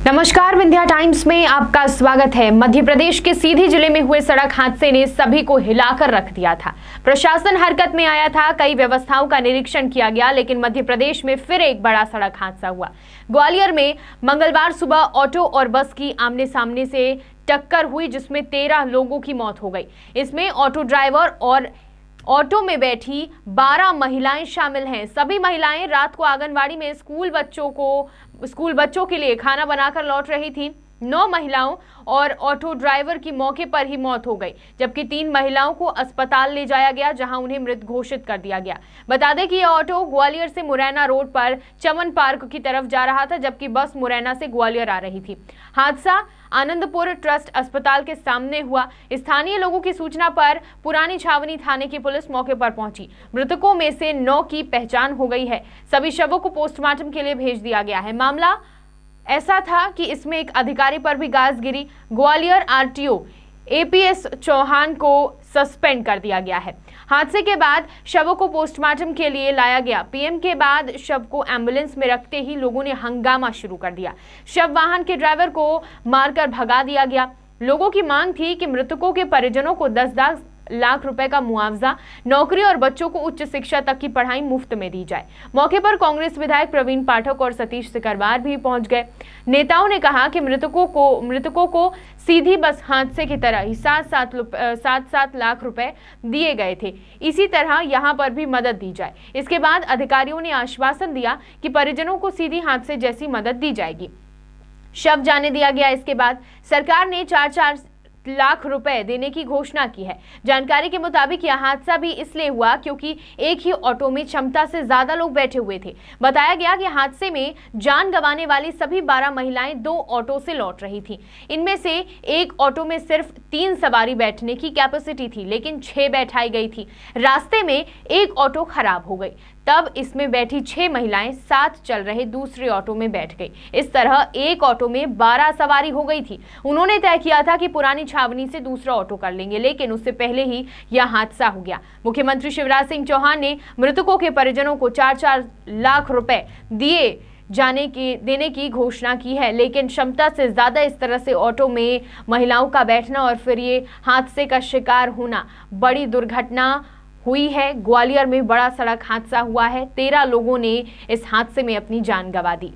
नमस्कार, विंध्या टाइम्स में आपका स्वागत है। मध्य प्रदेश के सीधी जिले में हुए सड़क हादसे ने सभी को हिलाकर रख दिया था। प्रशासन हरकत में आया था, कई व्यवस्थाओं का निरीक्षण किया गया, लेकिन मध्य प्रदेश में फिर एक बड़ा सड़क हादसा हुआ। ग्वालियर में मंगलवार सुबह ऑटो और बस की आमने सामने से टक्कर हुई, जिसमें 13 लोगों की मौत हो गई। इसमें ऑटो ड्राइवर और ऑटो में बैठी 12 महिलाएं शामिल हैं। सभी महिलाएं रात को आंगनवाड़ी में स्कूल बच्चों के लिए खाना बनाकर लौट रही थीं। 9 महिलाओं और ऑटो ड्राइवर की मौके पर ही मौत हो गई, जबकि 3 महिलाओं को अस्पताल ले जाया गया, जहां उन्हें मृत घोषित कर दिया गया। बता दें कि यह ऑटो ग्वालियर से मुरैना रोड पर चमन पार्क की तरफ जा रहा था, जबकि बस मुरैना से ग्वालियर आ रही थी। हादसा आनंदपुर ट्रस्ट अस्पताल के सामने हुआ। स्थानीय लोगों की सूचना पर पुरानी छावनी थाने की पुलिस मौके पर पहुंची। मृतकों में से 9 की पहचान हो गई है। सभी शवों को पोस्टमार्टम के लिए भेज दिया गया है। मामला ऐसा था कि इसमें एक अधिकारी पर भी गाज गिरी। ग्वालियर आरटीओ एपीएस चौहान को सस्पेंड कर दिया गया है। हादसे के बाद शवों को पोस्टमार्टम के लिए लाया गया। पीएम के बाद शव को एम्बुलेंस में रखते ही लोगों ने हंगामा शुरू कर दिया। शव वाहन के ड्राइवर को मारकर भगा दिया गया। लोगों की मांग थी कि मृतकों के परिजनों को 10 लाख रुपए का मुआवजा, नौकरी और बच्चों को उच्च शिक्षा तक की पढ़ाई मुफ्त में दी जाए। मौके पर कांग्रेस विधायक प्रवीण पाठक और सतीश सिकरवार भी पहुंच गए। नेताओं ने कहा कि मृतकों को सीधी बस हादसे की तरह ही 7 लाख रुपए दिए गए थे। इसी तरह यहां पर भी मदद दी जाए। इसके बाद अधिकारियों ने आश्वासन दिया कि परिजनों को सीधी हादसे जैसी मदद दी जाएगी। शव जाने दिया गया। इसके बाद सरकार ने 4 लाख रुपए देने की घोषणा की है। जानकारी के मुताबिक यह हादसा भी इसलिए हुआ क्योंकि एक ही ऑटो में क्षमता से ज्यादा लोग बैठे हुए थे। बताया गया कि हादसे में जान गंवाने वाली सभी 12 महिलाएं 2 ऑटो से लौट रही थीं। इनमें से एक ऑटो में सिर्फ 3 सवारी बैठने की कैपेसिटी थी, लेकिन 6 बैठाई गई थी। रास्ते में एक ऑटो खराब हो गई, तब इसमें बैठी 6 महिलाएं साथ चल रहे दूसरे ऑटो में बैठ गई। इस तरह एक ऑटो में 12 सवारी हो गई थी। उन्होंने तय किया था कि पुरानी छावनी से दूसरा ऑटो कर लेंगे, लेकिन उससे पहले ही यह हादसा हो गया। मुख्यमंत्री शिवराज सिंह चौहान ने मृतकों के परिजनों को 4 लाख रुपए देने की घोषणा की है, लेकिन क्षमता से ज्यादा इस तरह से ऑटो में महिलाओं का बैठना और फिर ये हादसे का शिकार होना बड़ी दुर्घटना हुई है। ग्वालियर में बड़ा सड़क हादसा हुआ है। 13 लोगों ने इस हादसे में अपनी जान गंवा दी।